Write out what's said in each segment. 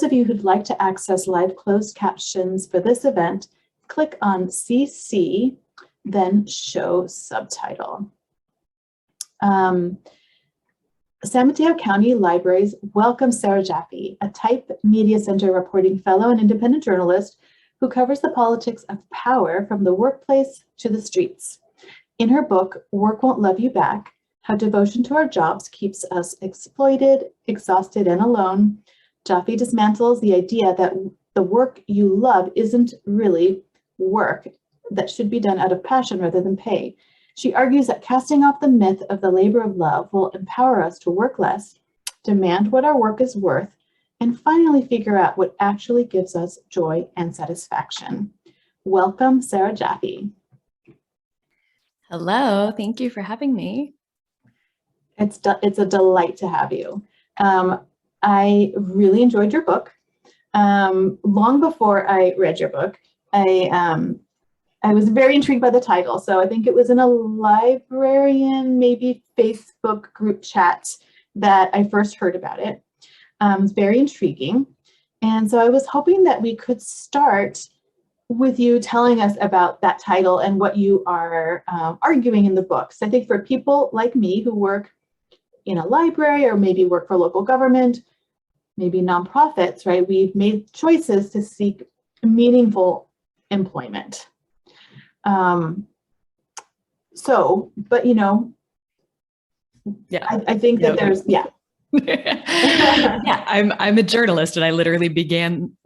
of you who'd like to access live closed captions for this event, click on CC, then show subtitle. San Mateo County Libraries welcomes Sarah Jaffe, a Type Media Center reporting fellow and independent journalist who covers the politics of power from the workplace to the streets. In her book, Work Won't Love You Back, How Devotion to Our Jobs Keeps Us Exploited, Exhausted, and Alone, Jaffe dismantles the idea that the work you love isn't really work, that should be done out of passion rather than pay. She argues that casting off the myth of the labor of love will empower us to work less, demand what our work is worth, and finally figure out what actually gives us joy and satisfaction. Welcome, Sarah Jaffe. Hello, thank you for having me. It's a delight to have you. I really enjoyed your book. Long before I read your book, I was very intrigued by the title. So I think it was in a librarian, maybe Facebook group chat that I first heard about it. It's very intriguing. And so I was hoping that we could start with you telling us about that title and what you are arguing in the book. So I think for people like me who work in a library or maybe work for local government, maybe nonprofits, right? We've made choices to seek meaningful employment. But you know, yeah, I think that there's, yeah. Yeah, I'm a journalist and I literally began,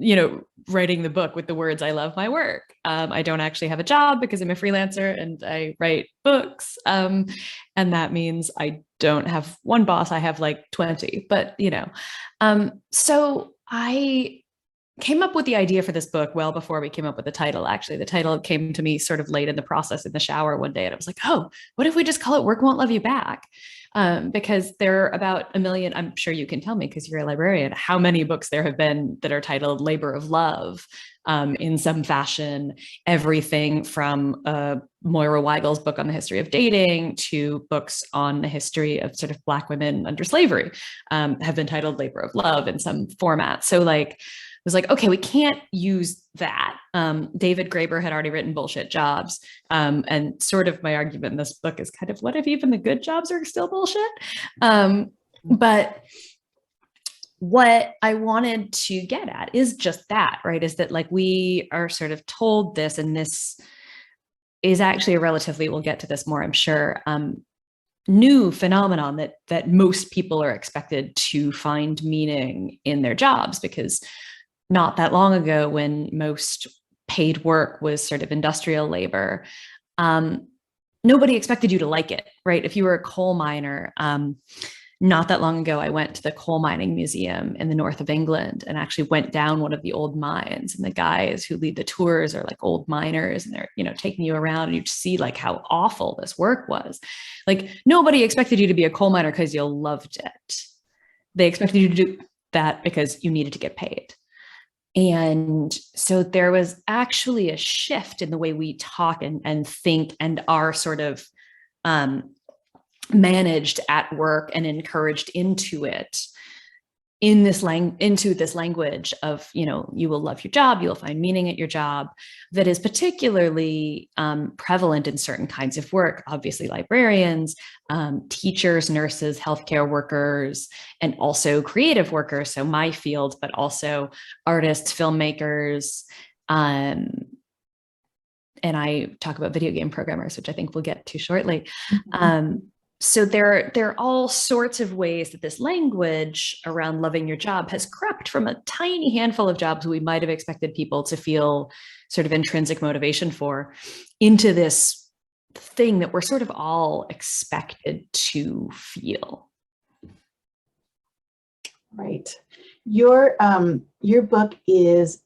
writing the book with the words, I love my work. I don't actually have a job because I'm a freelancer and I write books. And that means I don't have one boss, I have like 20, but so I came up with the idea for this book well before we came up with the title. Actually, the title came to me sort of late in the process in the shower one day. And I was like, oh, what if we just call it Work Won't Love You Back? Because there are about 1 million, I'm sure you can tell me because you're a librarian, how many books there have been that are titled Labor of Love in some fashion. Everything from Moira Weigel's book on the history of dating to books on the history of sort of Black women under slavery have been titled Labor of Love in some format. So like, was like, okay, we can't use that. David Graeber had already written Bullshit Jobs. And sort of my argument in this book is kind of, what if even the good jobs are still bullshit? But what I wanted to get at is just that, right? Is that like, we are sort of told this, and this is actually a relatively, we'll get to this more, I'm sure, new phenomenon that most people are expected to find meaning in their jobs, because not that long ago, when most paid work was sort of industrial labor, nobody expected you to like it, right? If you were a coal miner, not that long ago, I went to the coal mining museum in the north of England and actually went down one of the old mines, and the guys who lead the tours are like old miners, and they're, taking you around, and you see like how awful this work was. Like, nobody expected you to be a coal miner because you loved it. They expected you to do that because you needed to get paid. And so there was actually a shift in the way we talk and think and are sort of managed at work and encouraged into it, into this language of, you will love your job, you will find meaning at your job, that is particularly prevalent in certain kinds of work. Obviously, librarians, teachers, nurses, healthcare workers, and also creative workers. So my field, but also artists, filmmakers, and I talk about video game programmers, which I think we'll get to shortly. Mm-hmm. So there are all sorts of ways that this language around loving your job has crept from a tiny handful of jobs we might have expected people to feel sort of intrinsic motivation for, into this thing that we're sort of all expected to feel. Right. Your book is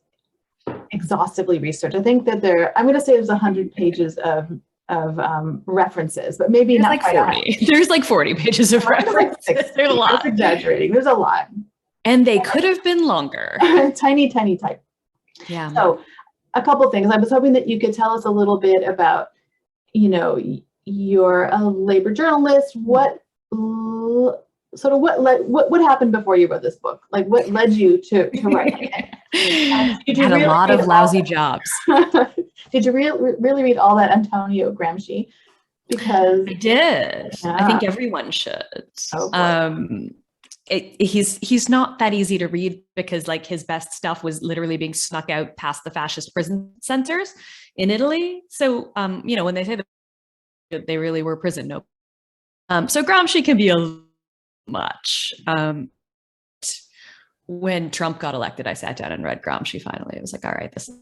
exhaustively researched. I think that I'm going to say there's 100 pages of references, but maybe there's not like quite 40. There's like 40 pages of references. Like 60. There's a lot. That's exaggerating. There's a lot. And they could have been longer. Tiny, tiny type. Yeah. So a couple things. I was hoping that you could tell us a little bit about, you're a labor journalist. What sort of what happened before you wrote this book? Like what led you to writing it? I had a lot of lousy jobs. Did you really read all that Antonio Gramsci? Because I did. Yeah. I think everyone should. Oh, he's not that easy to read because like his best stuff was literally being snuck out past the fascist prison centers in Italy. So you know, when they say that they really were prison, no. So Gramsci can be a much. When Trump got elected, I sat down and read Gramsci finally. I was like, all right, this is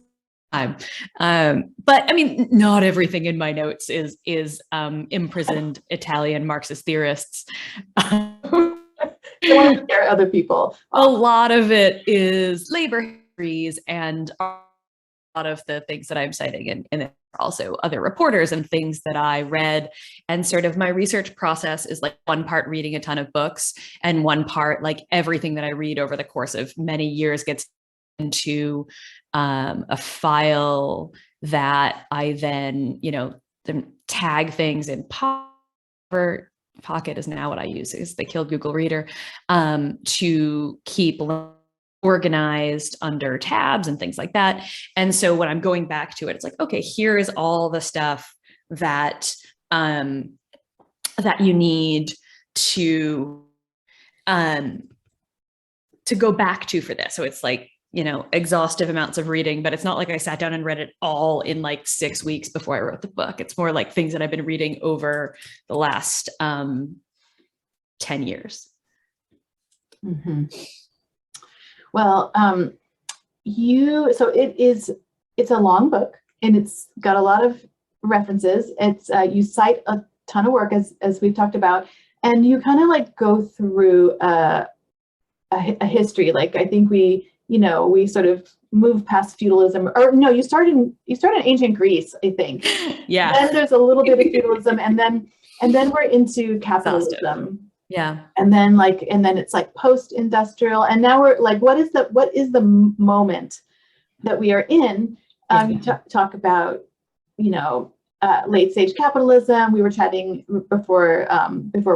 time. But I mean, not everything in my notes is imprisoned Italian Marxist theorists. Don't want to scare other people. A lot of it is labor histories and a lot of the things that I'm citing and also other reporters and things that I read. And sort of my research process is like one part reading a ton of books and one part like everything that I read over the course of many years gets into a file that I then, you know, then tag things in Pocket is now what I use, is they killed Google Reader, to keep organized under tabs and things like that. And so when I'm going back to it, it's like, okay, here's all the stuff that that you need to go back to for this. So it's like, you know, exhaustive amounts of reading, but it's not like I sat down and read it all in like 6 weeks before I wrote the book. It's more like things that I've been reading over the last 10 years. Mm-hmm. Well, it's a long book and it's got a lot of references. It's you cite a ton of work as we've talked about, and you kind of like go through a history. Like I think we sort of move past feudalism, or no, you start in ancient Greece, I think. Yeah. Then there's a little bit of feudalism, and then we're into capitalism. Yeah. And then it's like post-industrial, and now we're like, what is the moment that we are in? You talk about, late stage capitalism. We were chatting before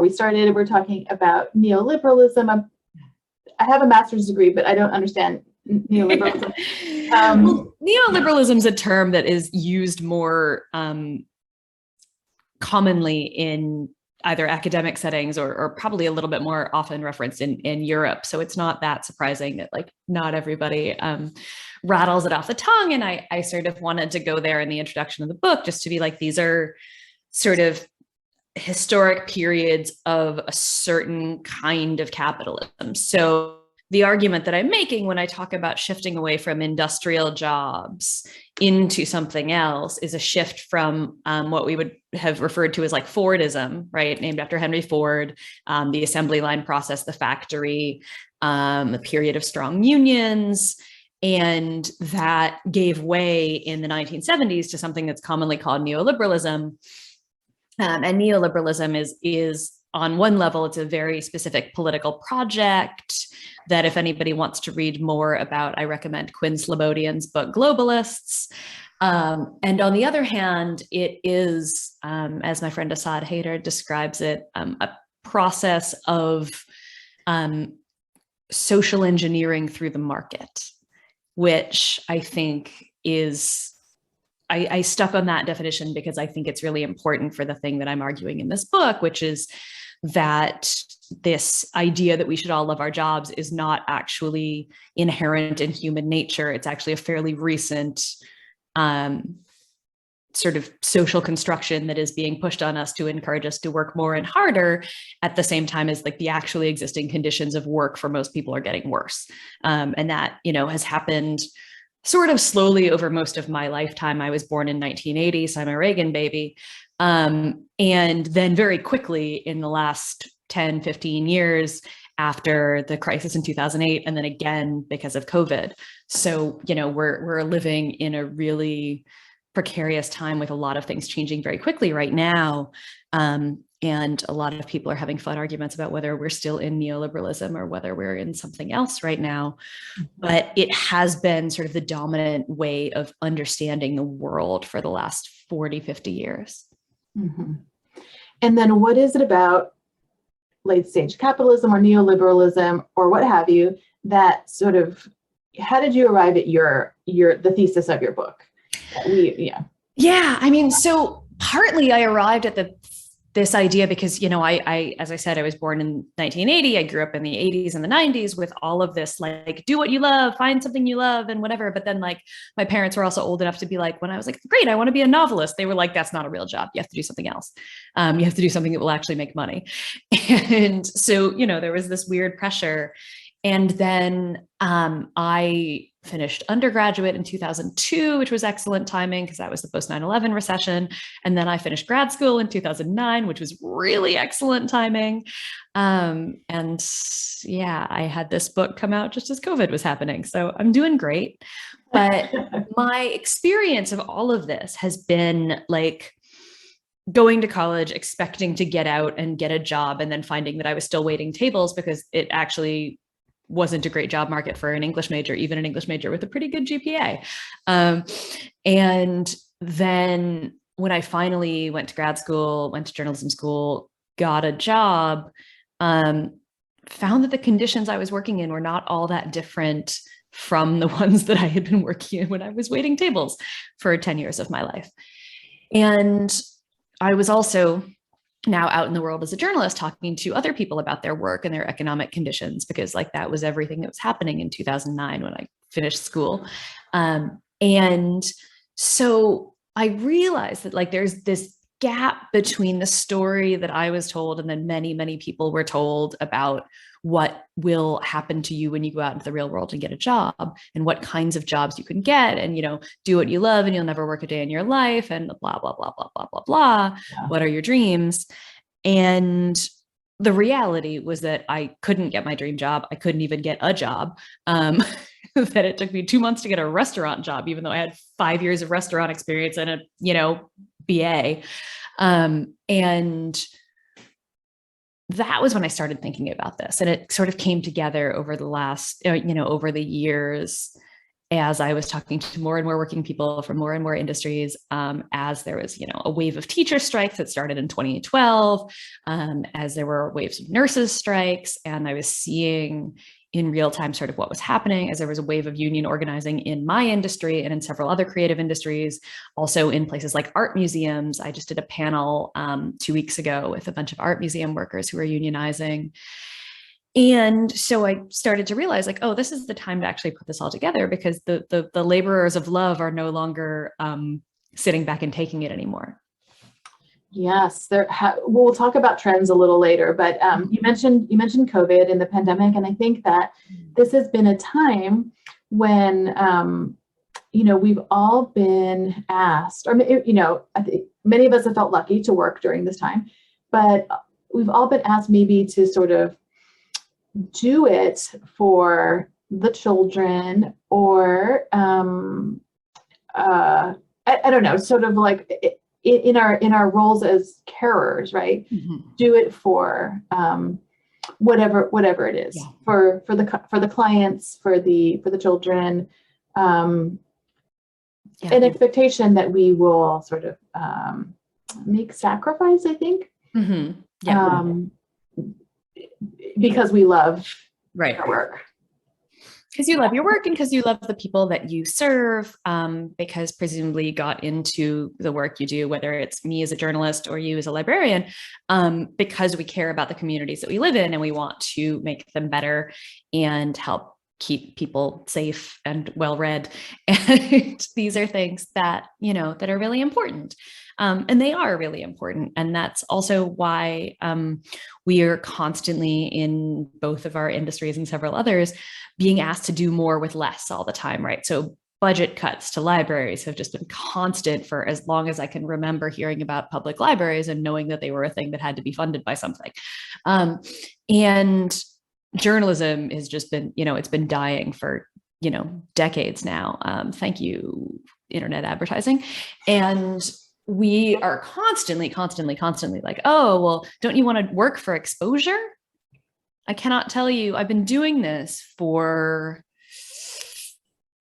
we started. We're talking about neoliberalism. I have a master's degree, but I don't understand neoliberalism. Well, neoliberalism is a term that is used more commonly in either academic settings or probably a little bit more often referenced in Europe. So it's not that surprising that like not everybody rattles it off the tongue. And I sort of wanted to go there in the introduction of the book just to be like, these are sort of historic periods of a certain kind of capitalism. So the argument that I'm making when I talk about shifting away from industrial jobs into something else is a shift from what we would have referred to as like Fordism, right? Named after Henry Ford, the assembly line process, the factory, a period of strong unions. And that gave way in the 1970s to something that's commonly called neoliberalism. And neoliberalism is on one level, it's a very specific political project that if anybody wants to read more about, I recommend Quinn Slobodian's book, Globalists. And on the other hand, it is, as my friend Assad Haider describes it, a process of social engineering through the market, which I think is, I stuck on that definition because I think it's really important for the thing that I'm arguing in this book, which is that this idea that we should all love our jobs is not actually inherent in human nature. It's actually a fairly recent sort of social construction that is being pushed on us to encourage us to work more and harder at the same time as like the actually existing conditions of work for most people are getting worse. And that, has happened sort of slowly over most of my lifetime. I was born in 1980, so I'm a Reagan baby. And then very quickly in the last 10, 15 years after the crisis in 2008, and then again because of COVID. So, we're living in a really precarious time with a lot of things changing very quickly right now. And a lot of people are having fun arguments about whether we're still in neoliberalism or whether we're in something else right now. But it has been sort of the dominant way of understanding the world for the last 40, 50 years. Mm-hmm. And then what is it about late stage capitalism or neoliberalism or what have you, that sort of, how did you arrive at the thesis of your book? Yeah, I mean, so partly I arrived at this idea because, I, as I said, I was born in 1980. I grew up in the 80s and the 90s with all of this, like, do what you love, find something you love and whatever. But then, like, my parents were also old enough to be like, when I was like, great, I want to be a novelist, they were like, that's not a real job. You have to do something else. You have to do something that will actually make money. And so, there was this weird pressure. And then I finished undergraduate in 2002, which was excellent timing because that was the post 9/11 recession. And then I finished grad school in 2009, which was really excellent timing. And yeah, I had this book come out just as COVID was happening. So I'm doing great. But my experience of all of this has been like going to college, expecting to get out and get a job, and then finding that I was still waiting tables because it actually wasn't a great job market for an English major, even an English major with a pretty good GPA. And then when I finally went to grad school, went to journalism school, got a job, found that the conditions I was working in were not all that different from the ones that I had been working in when I was waiting tables for 10 years of my life. And I was also now out in the world as a journalist talking to other people about their work and their economic conditions, because like that was everything that was happening in 2009 when I finished school. And so I realized that like there's this gap between the story that I was told and then many, many people were told about what will happen to you when you go out into the real world and get a job and what kinds of jobs you can get and, do what you love and you'll never work a day in your life and blah, blah, blah, blah, blah, blah, blah. Yeah. What are your dreams? And the reality was that I couldn't get my dream job. I couldn't even get a job. That it took me 2 months to get a restaurant job, even though I had 5 years of restaurant experience and a, BA. And that was when I started thinking about this. And it sort of came together over the last, over the years as I was talking to more and more working people from more and more industries, as there was, a wave of teacher strikes that started in 2012, as there were waves of nurses strikes. And I was seeing in real time sort of what was happening as there was a wave of union organizing in my industry and in several other creative industries, also in places like art museums. I just did a panel 2 weeks ago with a bunch of art museum workers who are unionizing. And so I started to realize like, oh, this is the time to actually put this all together because the laborers of love are no longer sitting back and taking it anymore. Yes, we'll talk about trends a little later, but you mentioned COVID and the pandemic, and I think that this has been a time when we've all been asked, or I think many of us have felt lucky to work during this time, but we've all been asked maybe to sort of do it for the children, or I don't know, sort of like. In our roles as carers, right? Mm-hmm. Do it for whatever it is, yeah. for the clients, for the children, an expectation that we will sort of make sacrifice, I think, mm-hmm. Because we love our work. Because you love your work and because you love the people that you serve, because presumably you got into the work you do, whether it's me as a journalist or you as a librarian, because we care about the communities that we live in and we want to make them better and help keep people safe and well-read. And these are things that, that are really important. And they are really important. And that's also why we are constantly in both of our industries and several others being asked to do more with less all the time, right? So budget cuts to libraries have just been constant for as long as I can remember hearing about public libraries and knowing that they were a thing that had to be funded by something. And journalism has just been, it's been dying for, decades now. Thank you, internet advertising. And we are constantly like, oh, well, don't you want to work for exposure? I cannot tell you, I've been doing this for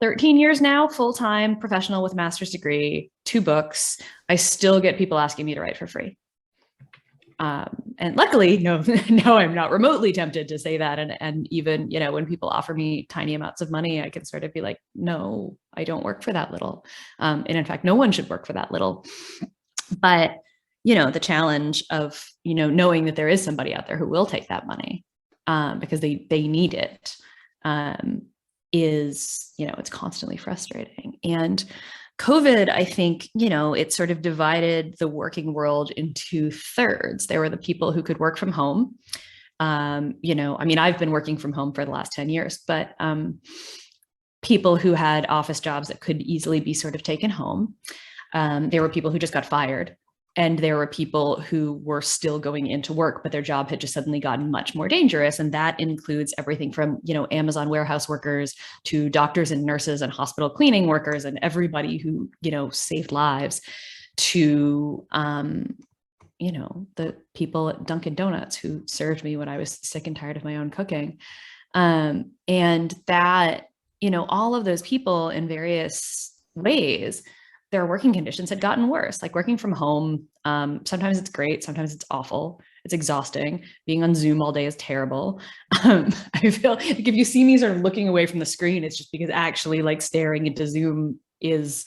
13 years now, full-time professional with a master's degree, 2 books. I still get people asking me to write for free. And luckily, no, no, I'm not remotely tempted to say that. And even, you know, when people offer me tiny amounts of money, I can sort of be like, no, I don't work for that little. And in fact, no one should work for that little. But, you know, the challenge of, you know, knowing that there is somebody out there who will take that money because they need it is, you know, it's constantly frustrating. And COVID, I think, you know, it sort of divided the working world into thirds. There were the people who could work from home. You know, I mean, I've been working from home for the last 10 years, but people who had office jobs that could easily be sort of taken home. There were people who just got fired. And there were people who were still going into work, but their job had just suddenly gotten much more dangerous. And that includes everything from, you know, Amazon warehouse workers to doctors and nurses and hospital cleaning workers and everybody who, you know, saved lives to, you know, the people at Dunkin' Donuts who served me when I was sick and tired of my own cooking. And that, you know, all of those people in various ways, their working conditions had gotten worse. Like working from home, sometimes it's great, sometimes it's awful. It's exhausting. Being on Zoom all day is terrible. I feel like if you see me sort of looking away from the screen, it's just because actually like staring into Zoom gives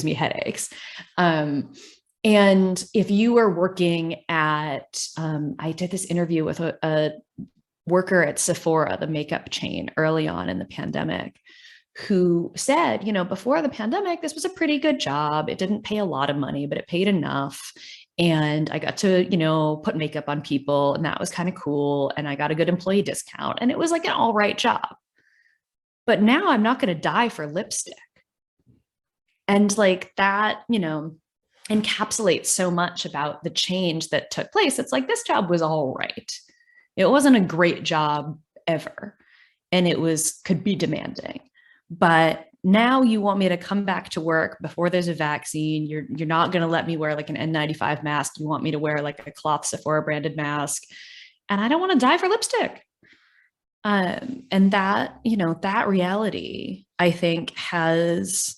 me headaches. And if you were working at, I did this interview with a worker at Sephora, the makeup chain, early on in the pandemic, who said, you know, before the pandemic, this was a pretty good job. It didn't pay a lot of money, but it paid enough. And I got to, you know, put makeup on people, and that was kind of cool. And I got a good employee discount, and it was like an all right job. But now I'm not going to die for lipstick. And like that, you know, encapsulates so much about the change that took place. It's like, this job was all right. It wasn't a great job ever. And it could be demanding. But now you want me to come back to work before there's a vaccine. You're not going to let me wear like an N95 mask. You want me to wear like a cloth Sephora branded mask. And I don't want to die for lipstick. And that, you know, that reality, I think, has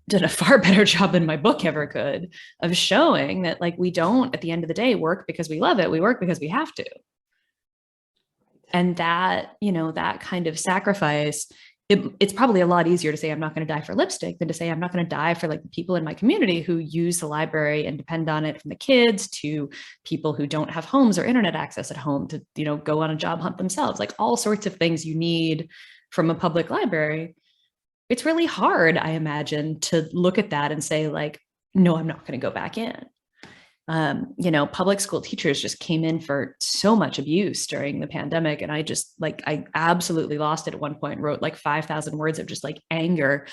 done a far better job than my book ever could of showing that, like, we don't, at the end of the day, work because we love it. We work because we have to. And that, you know, that kind of sacrifice, it's probably a lot easier to say I'm not going to die for lipstick than to say I'm not going to die for like the people in my community who use the library and depend on it, from the kids to people who don't have homes or internet access at home to, you know, go on a job hunt themselves, like all sorts of things you need from a public library. It's really hard, I imagine, to look at that and say like, no, I'm not going to go back in. You know, public school teachers just came in for so much abuse during the pandemic. And I absolutely lost it at one point, wrote like 5,000 words of just like anger,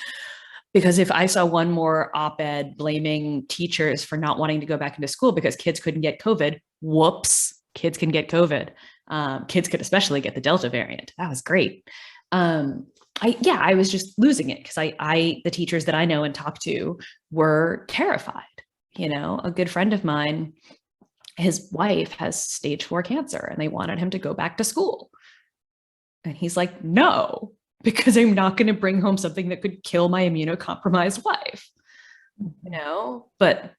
because if I saw one more op-ed blaming teachers for not wanting to go back into school because kids couldn't get COVID, whoops, kids can get COVID. Kids could especially get the Delta variant. That was great. I was just losing it because the teachers that I know and talk to were terrified. You know, a good friend of mine, his wife has stage 4 cancer and they wanted him to go back to school. And he's like, no, because I'm not going to bring home something that could kill my immunocompromised wife. You know, but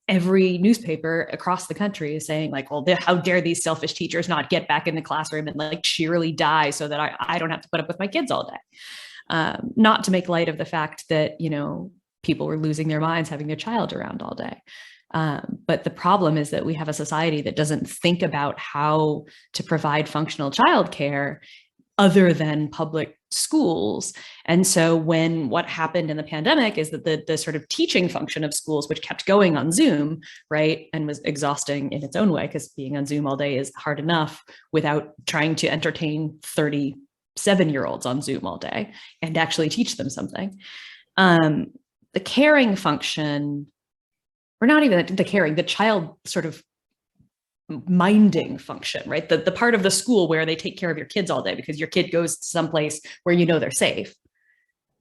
every newspaper across the country is saying like, well, how dare these selfish teachers not get back in the classroom and like cheerily die so that I don't have to put up with my kids all day. Not to make light of the fact that, you know, people were losing their minds having their child around all day. But the problem is that we have a society that doesn't think about how to provide functional childcare other than public schools. And so what happened in the pandemic is that the sort of teaching function of schools, which kept going on Zoom, right, and was exhausting in its own way, because being on Zoom all day is hard enough without trying to entertain 37-year-olds on Zoom all day and actually teach them something. The caring function, or not even the caring, the child sort of minding function, right? The part of the school where they take care of your kids all day because your kid goes to someplace where you know they're safe.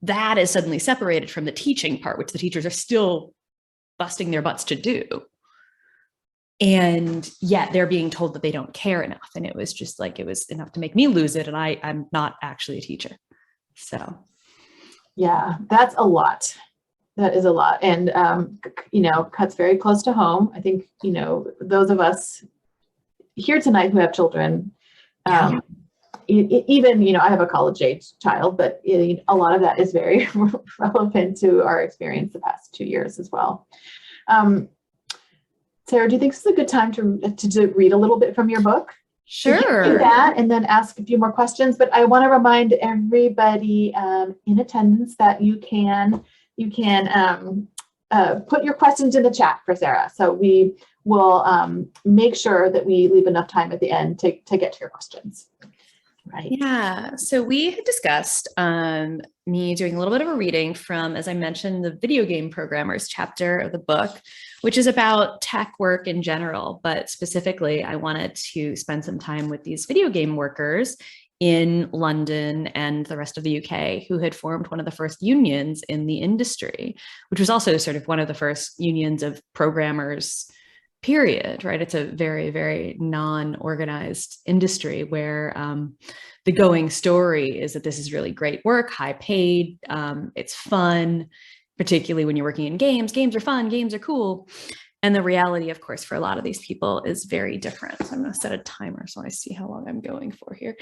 That is suddenly separated from the teaching part, which the teachers are still busting their butts to do. And yet they're being told that they don't care enough. And it was just like, it was enough to make me lose it. And I'm not actually a teacher. So. Yeah, that's a lot. That is a lot, and cuts very close to home. I think those of us here tonight who have children, even I have a college-age child, but a lot of that is very relevant to our experience the past 2 years as well. Sarah, do you think this is a good time to read a little bit from your book? Sure. Do that and then ask a few more questions. But I want to remind everybody in attendance that you can put your questions in the chat for Sarah. So we will make sure that we leave enough time at the end to get to your questions. Right. Yeah. So we had discussed me doing a little bit of a reading from, as I mentioned, the video game programmers chapter of the book, which is about tech work in general. But specifically, I wanted to spend some time with these video game workers in London and the rest of the UK who had formed one of the first unions in the industry, which was also sort of one of the first unions of programmers, period, right? It's a very, very non-organized industry where the going story is that this is really great work, high paid, it's fun, particularly when you're working in games. Games are fun, games are cool. And the reality, of course, for a lot of these people is very different. So I'm going to set a timer so I see how long I'm going for here.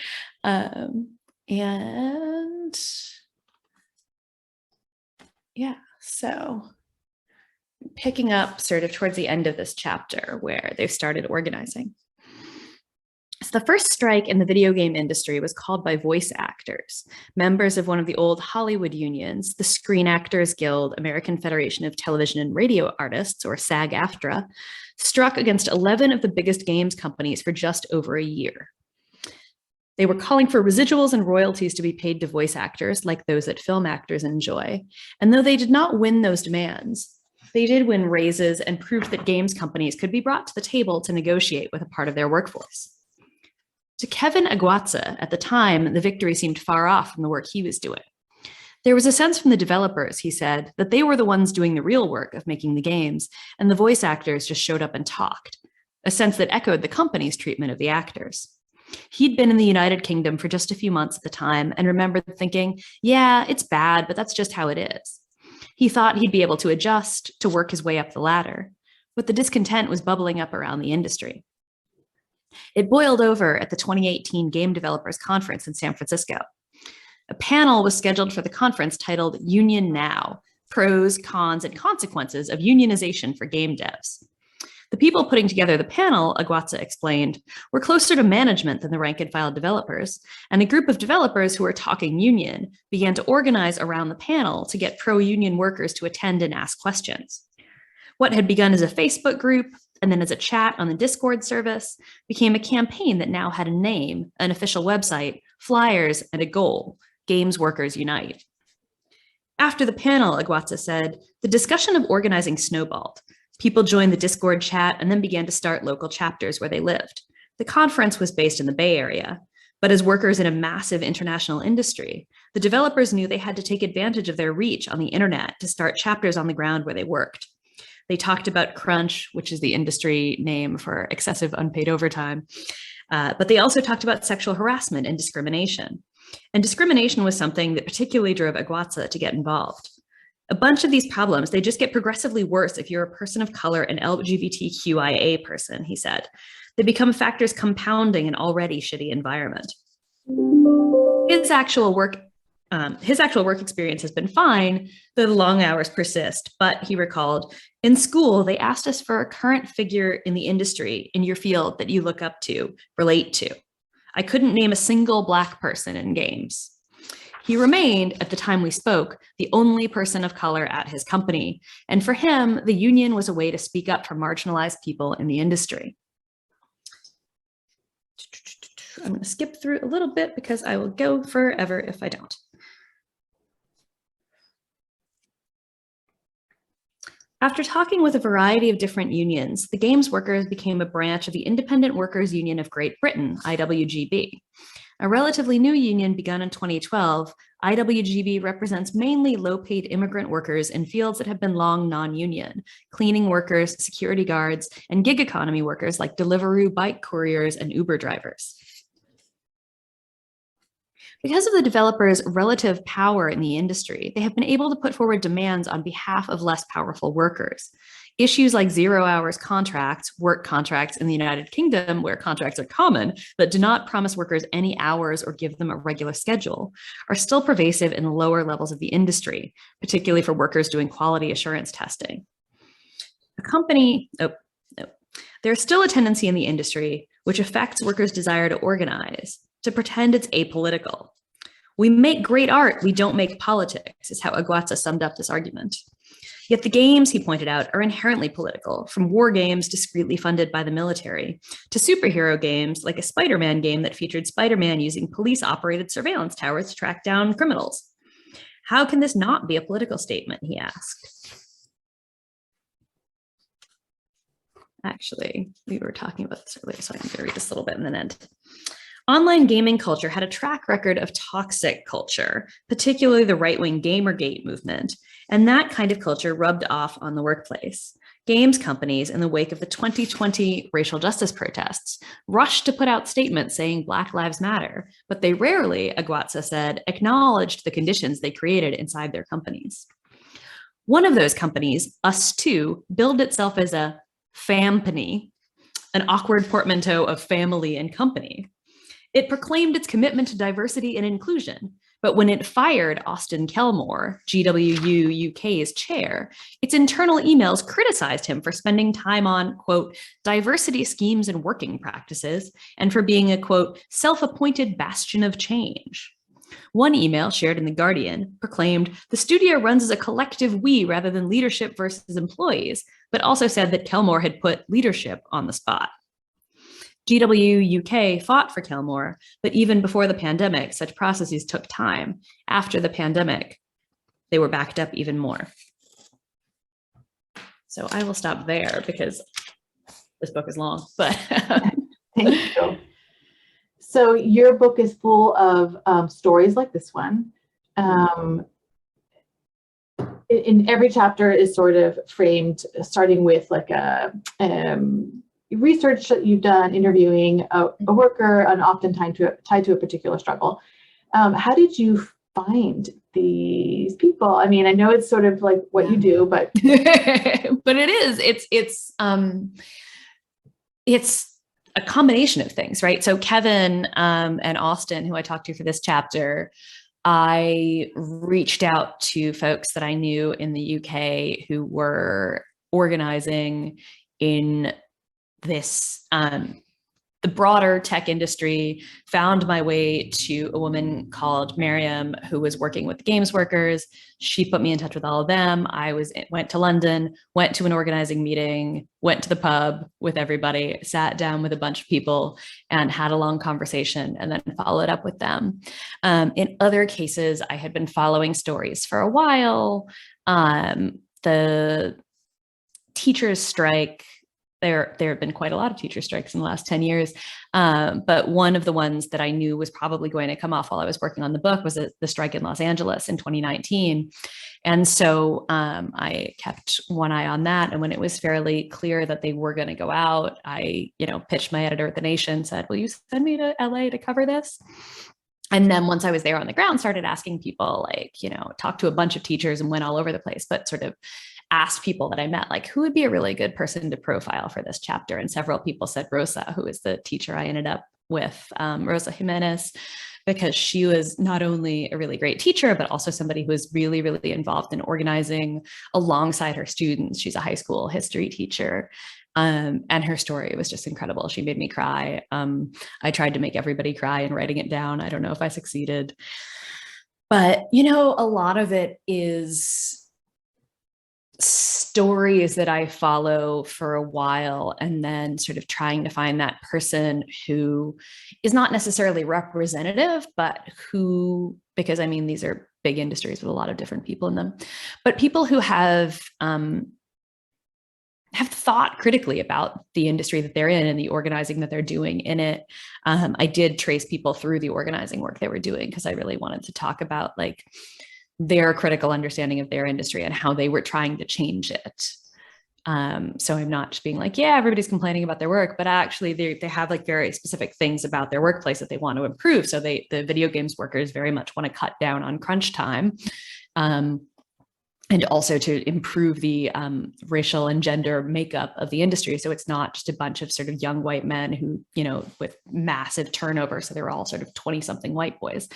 And yeah, so picking up sort of towards the end of this chapter where they've started organizing. So the first strike in the video game industry was called by voice actors, members of one of the old Hollywood unions, the Screen Actors Guild, American Federation of Television and Radio Artists, or SAG-AFTRA, struck against 11 of the biggest games companies for just over a year. They were calling for residuals and royalties to be paid to voice actors like those that film actors enjoy. And though they did not win those demands, they did win raises and proof that games companies could be brought to the table to negotiate with a part of their workforce. To Kevin Aguazza, at the time, the victory seemed far off from the work he was doing. There was a sense from the developers, he said, that they were the ones doing the real work of making the games, and the voice actors just showed up and talked, a sense that echoed the company's treatment of the actors. He'd been in the United Kingdom for just a few months at the time and remembered thinking, yeah, it's bad, but that's just how it is. He thought he'd be able to adjust, to work his way up the ladder, but the discontent was bubbling up around the industry. It boiled over at the 2018 Game Developers Conference in San Francisco. A panel was scheduled for the conference titled Union Now: Pros, Cons, and Consequences of Unionization for Game Devs. The people putting together the panel, Aguazza explained, were closer to management than the rank and file developers, and a group of developers who were talking union began to organize around the panel to get pro-union workers to attend and ask questions. What had begun as a Facebook group and then as a chat on the Discord service became a campaign that now had a name, an official website, flyers, and a goal: Games Workers Unite. After the panel, Aguazza said, the discussion of organizing snowballed. People joined the Discord chat and then began to start local chapters where they lived. The conference was based in the Bay Area, but as workers in a massive international industry, the developers knew they had to take advantage of their reach on the internet to start chapters on the ground where they worked. They talked about crunch, which is the industry name for excessive unpaid overtime, but they also talked about sexual harassment and discrimination. And discrimination was something that particularly drove Aguazza to get involved. A bunch of these problems, they just get progressively worse if you're a person of color and LGBTQIA person, he said. They become factors compounding an already shitty environment. His actual work experience has been fine, though the long hours persist. But he recalled, in school, they asked us for a current figure in the industry, in your field, that you look up to, relate to. I couldn't name a single Black person in games. He remained, at the time we spoke, the only person of color at his company. And for him, the union was a way to speak up for marginalized people in the industry. I'm going to skip through a little bit because I will go forever if I don't. After talking with a variety of different unions, the games workers became a branch of the Independent Workers' Union of Great Britain, IWGB. A relatively new union begun in 2012, IWGB represents mainly low-paid immigrant workers in fields that have been long non-union: cleaning workers, security guards, and gig economy workers like Deliveroo, bike couriers, and Uber drivers. Because of the developers' relative power in the industry, they have been able to put forward demands on behalf of less powerful workers. Issues like 0 hours contracts, work contracts in the United Kingdom, where contracts are common, but do not promise workers any hours or give them a regular schedule, are still pervasive in the lower levels of the industry, particularly for workers doing quality assurance testing. There's still a tendency in the industry which affects workers' desire to organize, to pretend it's apolitical. We make great art, we don't make politics, is how Aguatsa summed up this argument. Yet the games, he pointed out, are inherently political, from war games discreetly funded by the military, to superhero games like a Spider-Man game that featured Spider-Man using police-operated surveillance towers to track down criminals. How can this not be a political statement, he asked. Actually, we were talking about this earlier, so I'm going to read this a little bit and then end. Online gaming culture had a track record of toxic culture, particularly the right-wing Gamergate movement, and that kind of culture rubbed off on the workplace. Games companies, in the wake of the 2020 racial justice protests, rushed to put out statements saying Black Lives Matter, but they rarely, Aguatsa said, acknowledged the conditions they created inside their companies. One of those companies, Us2, billed itself as a fampany, an awkward portmanteau of family and company. It proclaimed its commitment to diversity and inclusion, but when it fired Austin Kelmore, GWU UK's chair, its internal emails criticized him for spending time on, quote, diversity schemes and working practices, and for being a, quote, self-appointed bastion of change. One email shared in The Guardian proclaimed the studio runs as a collective we rather than leadership versus employees, but also said that Kelmore had put leadership on the spot. GW UK fought for Kelmore, but even before the pandemic, such processes took time. After the pandemic, they were backed up even more. So I will stop there because this book is long, but thank you. So your book is full of stories like this one. In every chapter is sort of framed, starting with like a research that you've done, interviewing a worker, and often tied to a particular struggle. How did you find these people? I mean, I know it's sort of like what you do, but but it is. It's a combination of things, right? So Kevin and Austin, who I talked to for this chapter, I reached out to folks that I knew in the UK who were organizing in this, the broader tech industry, found my way to a woman called Miriam who was working with games workers. She put me in touch with all of them. Went to London, went to an organizing meeting, went to the pub with everybody, sat down with a bunch of people and had a long conversation and then followed up with them. In other cases, I had been following stories for a while. The teachers' strike, there have been quite a lot of teacher strikes in the last 10 years. But one of the ones that I knew was probably going to come off while I was working on the book was the strike in Los Angeles in 2019. And so I kept one eye on that. And when it was fairly clear that they were going to go out, I, pitched my editor at The Nation, said, will you send me to LA to cover this? And then once I was there on the ground, started asking people, talked to a bunch of teachers and went all over the place, but sort of asked people that I met, like, who would be a really good person to profile for this chapter? And several people said Rosa, who is the teacher I ended up with, Rosa Jimenez, because she was not only a really great teacher, but also somebody who was really, really involved in organizing alongside her students. She's a high school history teacher. And her story was just incredible. She made me cry. I tried to make everybody cry in writing it down. I don't know if I succeeded. But, a lot of it is stories that I follow for a while and then sort of trying to find that person who is not necessarily representative, but who, because these are big industries with a lot of different people in them, but people who have thought critically about the industry that they're in and the organizing that they're doing in it. I did trace people through the organizing work they were doing because I really wanted to talk about their critical understanding of their industry and how they were trying to change it. So I'm not just being like, yeah, everybody's complaining about their work, but actually they have like very specific things about their workplace that they want to improve. So the video games workers very much want to cut down on crunch time. And also to improve the racial and gender makeup of the industry. So it's not just a bunch of sort of young white men who, with massive turnover. So they're all sort of 20-something white boys.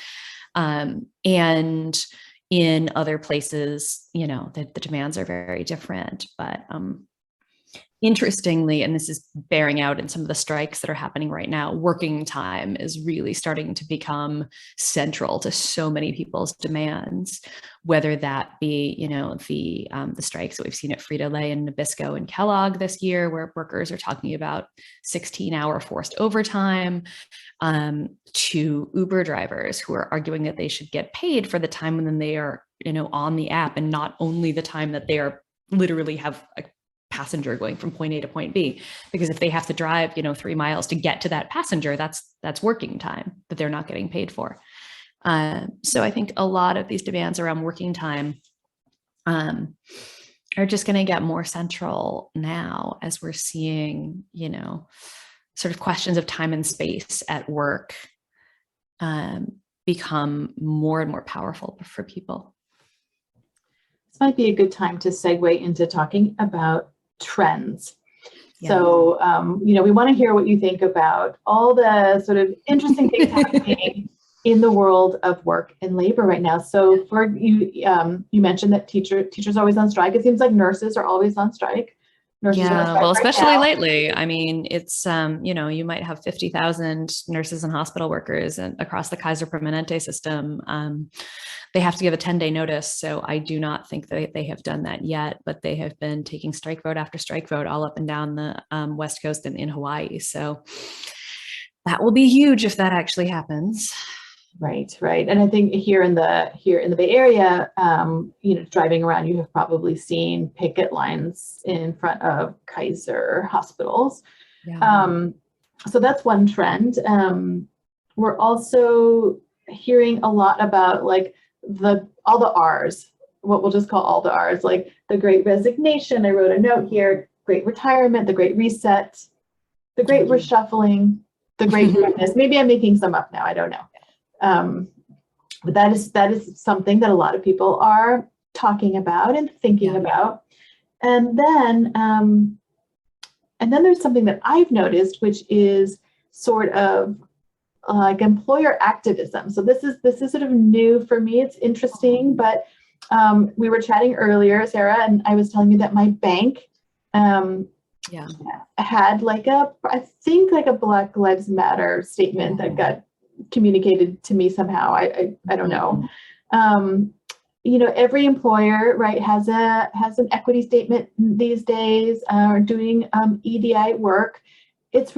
And in other places, the demands are very different. But interestingly, and this is bearing out in some of the strikes that are happening right now, working time is really starting to become central to so many people's demands, whether that be, the strikes that we've seen at Frito-Lay and Nabisco and Kellogg this year, where workers are talking about 16-hour forced overtime, to Uber drivers who are arguing that they should get paid for the time when they are, on the app, and not only the time that they are literally have a passenger going from point A to point B, because if they have to drive 3 miles to get to that passenger, that's working time that they're not getting paid for. So I think a lot of these demands around working time are just going to get more central now, as we're seeing sort of questions of time and space at work become more and more powerful for people. This might be a good time to segue into talking about trends. Yeah. So, we want to hear what you think about all the sort of interesting things happening in the world of work and labor right now. So for you, you mentioned that teachers are always on strike. It seems like nurses are always on strike. Well, especially lately. I mean, it's, you might have 50,000 nurses and hospital workers across the Kaiser Permanente system. They have to give a 10-day notice. So I do not think that they have done that yet, but they have been taking strike vote after strike vote all up and down the West Coast and in Hawaii. So that will be huge if that actually happens. Right. And I think here in the Bay Area, driving around, you have probably seen picket lines in front of Kaiser hospitals. Yeah. So that's one trend. We're also hearing a lot about like all the R's, what we'll just call all the R's, like the Great Resignation. I wrote a note here: Great Retirement, the Great Reset, the Great Reshuffling, the Great Goodness. Maybe I'm making some up now. I don't know. But that is something that a lot of people are talking about and thinking about. And then there's something that I've noticed, which is sort of like employer activism. So this is sort of new for me. It's interesting, but we were chatting earlier, Sarah, and I was telling you that my bank had like I think a Black Lives Matter statement that got communicated to me somehow. I don't know. Every employer, right, has an equity statement these days, doing EDI work. It's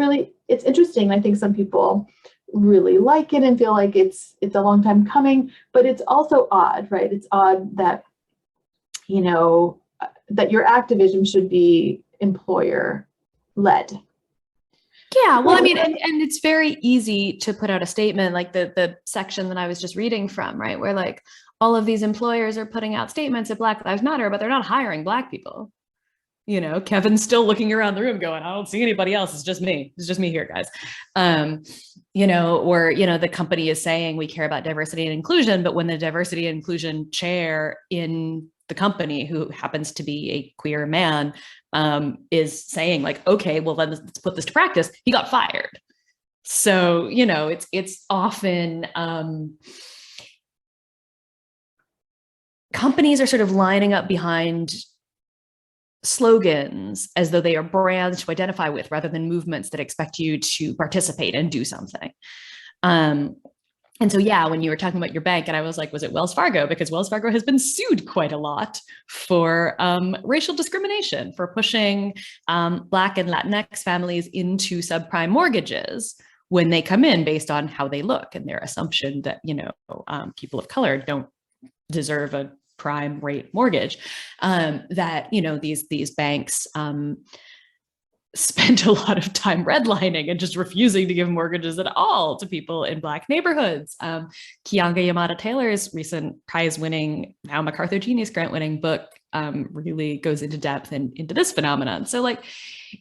interesting. I think some people really like it and feel like it's a long time coming, but it's also odd, right? It's odd that that your activism should be employer led. Yeah, well, I mean, and it's very easy to put out a statement like the section that I was just reading from, right? Where like all of these employers are putting out statements that Black Lives Matter, but they're not hiring Black people. Kevin's still looking around the room going, I don't see anybody else. It's just me. It's just me here, guys. Or the company is saying we care about diversity and inclusion, but when the diversity and inclusion chair in the company, who happens to be a queer man, is saying like, okay, well then let's put this to practice, he got fired. So, it's often companies are sort of lining up behind slogans as though they are brands to identify with, rather than movements that expect you to participate and do something. And so, when you were talking about your bank, and I was like, was it Wells Fargo? Because Wells Fargo has been sued quite a lot for racial discrimination, for pushing Black and Latinx families into subprime mortgages when they come in based on how they look and their assumption that, people of color don't deserve a prime rate mortgage. That, these banks spent a lot of time redlining and just refusing to give mortgages at all to people in Black neighborhoods. Keeanga-Yamada Taylor's recent prize-winning, now MacArthur Genius Grant-winning book, really goes into depth and into this phenomenon. So like,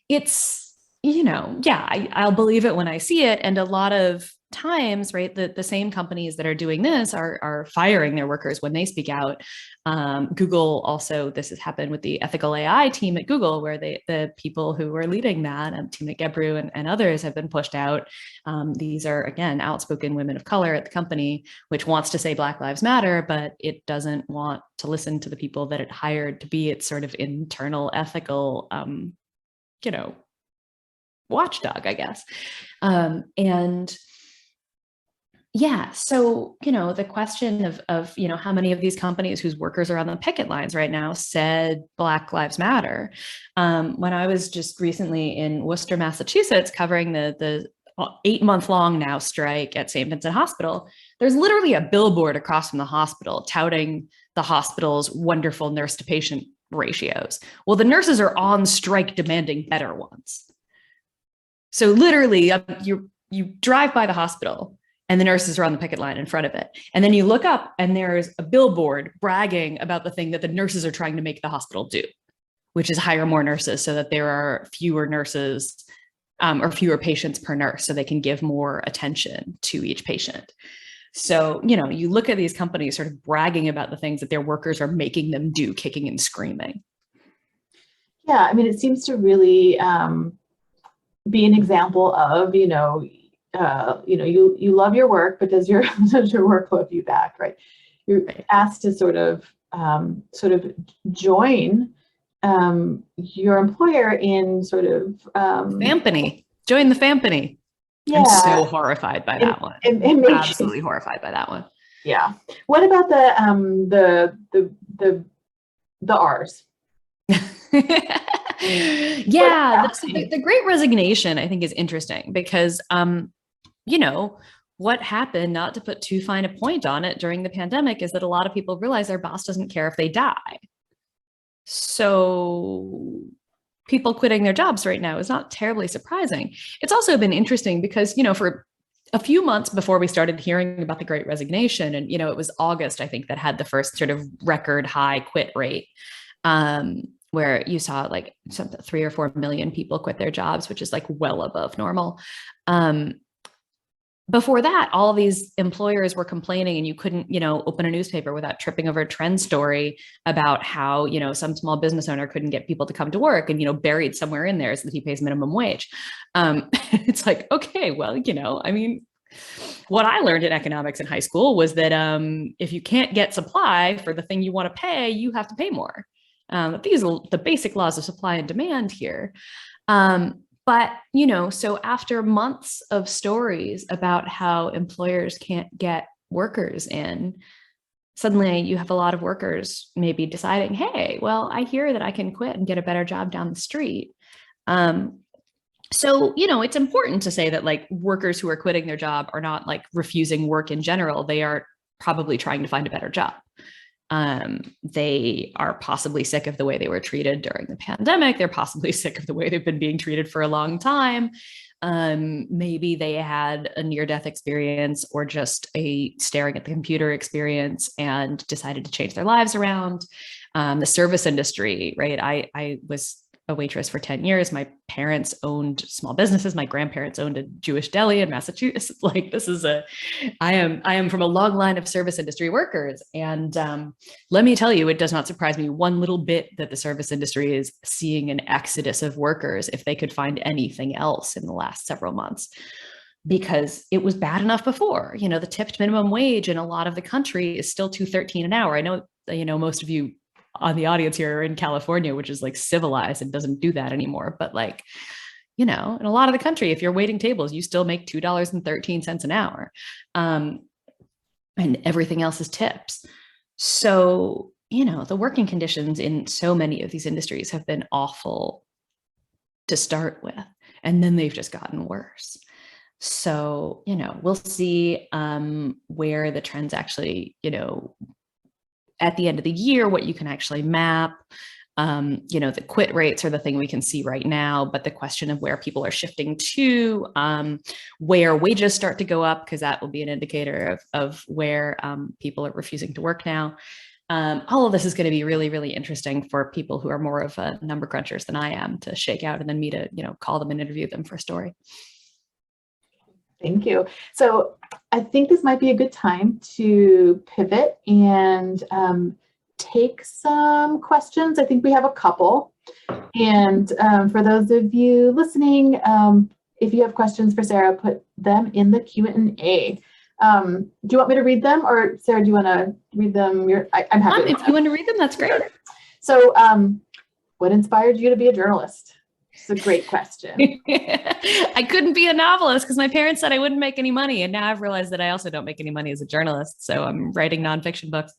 it's, yeah, I'll believe it when I see it. And a lot of times, right, the same companies that are doing this are firing their workers when they speak out. Google also, this has happened with the ethical AI team at Google, where the people who were leading that, Timnit Gebru and others, have been pushed out. These are, again, outspoken women of color at the company, which wants to say Black Lives Matter, but it doesn't want to listen to the people that it hired to be its sort of internal ethical, watchdog, I guess. And yeah, so, the question of, how many of these companies whose workers are on the picket lines right now said Black Lives Matter. When I was just recently in Worcester, Massachusetts, covering the 8-month-long now strike at St. Vincent Hospital, there's literally a billboard across from the hospital touting the hospital's wonderful nurse to patient ratios. Well, the nurses are on strike demanding better ones. So literally, you drive by the hospital and the nurses are on the picket line in front of it. And then you look up and there's a billboard bragging about the thing that the nurses are trying to make the hospital do, which is hire more nurses so that there are fewer nurses or fewer patients per nurse, so they can give more attention to each patient. So, you look at these companies sort of bragging about the things that their workers are making them do, kicking and screaming. Yeah, I mean, it seems to really be an example of, you love your work, but does your work love you back, right? You're asked to sort of join your employer in sort of Fampany. Join the Fampany. Yeah. I'm so horrified by that one. Absolutely horrified by that one. Yeah. What about the R's? Yeah, the Great Resignation, I think, is interesting because, what happened, not to put too fine a point on it, during the pandemic, is that a lot of people realize their boss doesn't care if they die. So people quitting their jobs right now is not terribly surprising. It's also been interesting because, for a few months before we started hearing about the Great Resignation, and, it was August, I think, that had the first sort of record high quit rate, where you saw like 3 or 4 million people quit their jobs, which is like well above normal. Before that, all these employers were complaining, and you couldn't, open a newspaper without tripping over a trend story about how, some small business owner couldn't get people to come to work, and, buried somewhere in there is that he pays minimum wage. It's like, okay, well, I mean, what I learned in economics in high school was that if you can't get supply for the thing you want to pay, you have to pay more. These are the basic laws of supply and demand here. But, so after months of stories about how employers can't get workers in, suddenly you have a lot of workers maybe deciding, hey, well, I hear that I can quit and get a better job down the street. So, it's important to say that like workers who are quitting their job are not like refusing work in general. They are probably trying to find a better job. They are possibly sick of the way they were treated during the pandemic. They're possibly sick of the way they've been being treated for a long time. Maybe they had a near-death experience or just a staring at the computer experience and decided to change their lives around. The service industry, right? I was a waitress for 10 years. My parents owned small businesses. My grandparents owned a Jewish deli in Massachusetts. Like I am from a long line of service industry workers. And let me tell you, it does not surprise me one little bit that the service industry is seeing an exodus of workers if they could find anything else in the last several months, because it was bad enough before. The tipped minimum wage in a lot of the country is still $2.13 an hour. I know, most of you on the audience here are in California, which is like civilized and doesn't do that anymore. But like, in a lot of the country, if you're waiting tables, you still make $2.13 an hour. And everything else is tips. So, the working conditions in so many of these industries have been awful to start with, and then they've just gotten worse. So, we'll see where the trends actually, at the end of the year, what you can actually map. The quit rates are the thing we can see right now, but the question of where people are shifting to, where wages start to go up, because that will be an indicator of where people are refusing to work now. all of this is going to be really, really interesting for people who are more of a number crunchers than I am to shake out, and then me to, call them and interview them for a story. Thank you. So I think this might be a good time to pivot and take some questions. I think we have a couple. And for those of you listening, if you have questions for Sarah, put them in the Q&A. Do you want me to read them, or Sarah, do you want to read them? I'm happy. If you want to read them, that's great. So what inspired you to be a journalist? It's a great question. I couldn't be a novelist because my parents said I wouldn't make any money. And now I've realized that I also don't make any money as a journalist. So I'm writing nonfiction books.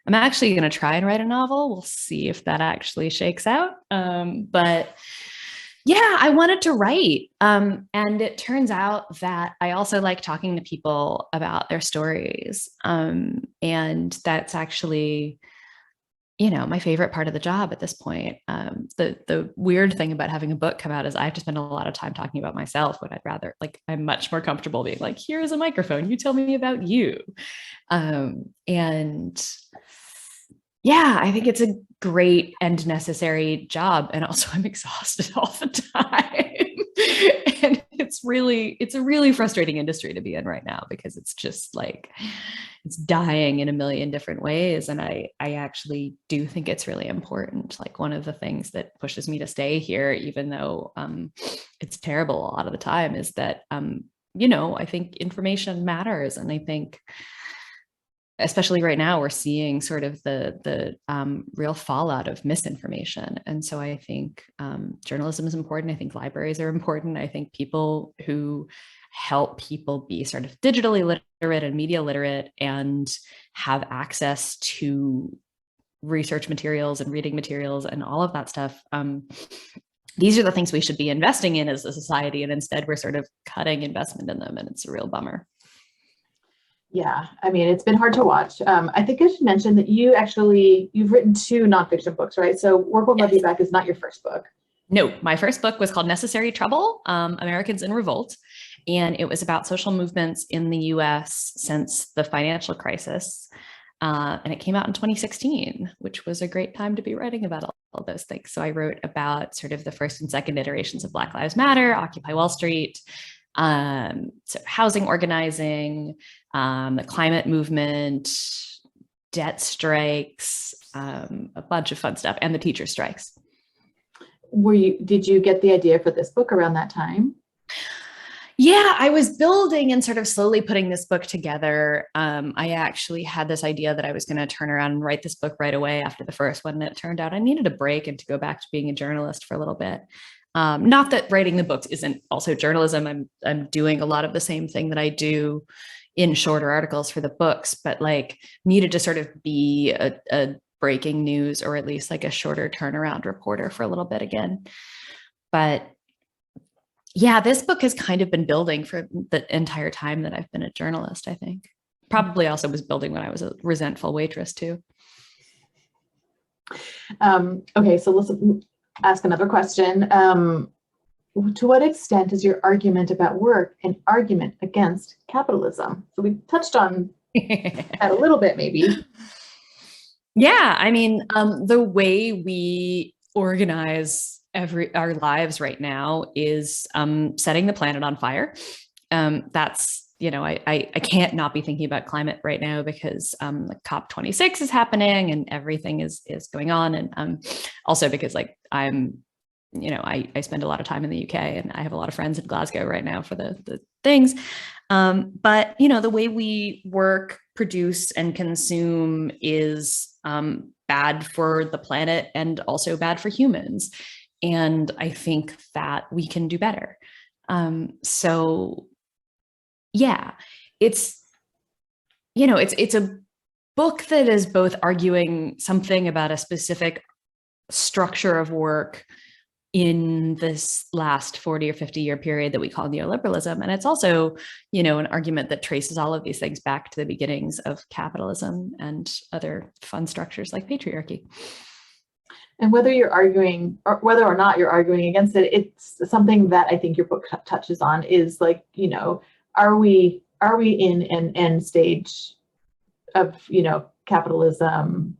I'm actually going to try and write a novel. We'll see if that actually shakes out. But yeah, I wanted to write. And it turns out that I also like talking to people about their stories. And that's actually, my favorite part of the job at this point. The weird thing about having a book come out is I have to spend a lot of time talking about myself, when I'd rather, I'm much more comfortable being like, here's a microphone, you tell me about you. And yeah, I think it's a great and necessary job. And also I'm exhausted all the time. And it's a really frustrating industry to be in right now, because it's just it's dying in a million different ways. And I actually do think it's really important. One of the things that pushes me to stay here, even though it's terrible a lot of the time, is that, I think information matters. And I think, especially right now, we're seeing sort of the real fallout of misinformation. And so I think journalism is important. I think libraries are important. I think people who help people be sort of digitally literate and media literate and have access to research materials and reading materials and all of that stuff, these are the things we should be investing in as a society. And instead we're sort of cutting investment in them. And it's a real bummer. Yeah, I mean, it's been hard to watch. I think I should mention that you've written 2 nonfiction books, right? So Work Won't Love You Back is not your first book. No, my first book was called Necessary Trouble, Americans in Revolt. And it was about social movements in the US since the financial crisis. And it came out in 2016, which was a great time to be writing about all those things. So I wrote about sort of the first and second iterations of Black Lives Matter, Occupy Wall Street, so housing organizing, the climate movement, debt strikes, a bunch of fun stuff, and the teacher strikes. Did you get the idea for this book around that time? Yeah, I was building and sort of slowly putting this book together. I actually had this idea that I was going to turn around and write this book right away after the first one. And it turned out I needed a break and to go back to being a journalist for a little bit. Not that writing the books isn't also journalism. I'm doing a lot of the same thing that I do in shorter articles for the books, but needed to sort of be a breaking news, or at least a shorter turnaround reporter for a little bit again. But yeah, this book has kind of been building for the entire time that I've been a journalist, I think. Probably also was building when I was a resentful waitress too. Okay, so let's ask another question. To what extent is your argument about work an argument against capitalism? So we touched on that a little bit, maybe. Yeah, I mean, the way we organize our lives right now is setting the planet on fire. That's, I can't not be thinking about climate right now because COP26 is happening and everything is going on. And also because I'm, I spend a lot of time in the UK and I have a lot of friends in Glasgow right now for the things. But, the way we work, produce, and consume is bad for the planet and also bad for humans. And I think that we can do better. So yeah, it's a book that is both arguing something about a specific structure of work in this last 40 or 50 year period that we call neoliberalism. And it's also, an argument that traces all of these things back to the beginnings of capitalism and other fun structures like patriarchy. And whether you're arguing or whether or not you're arguing against it, it's something that I think your book touches on is are we in an end stage of, capitalism,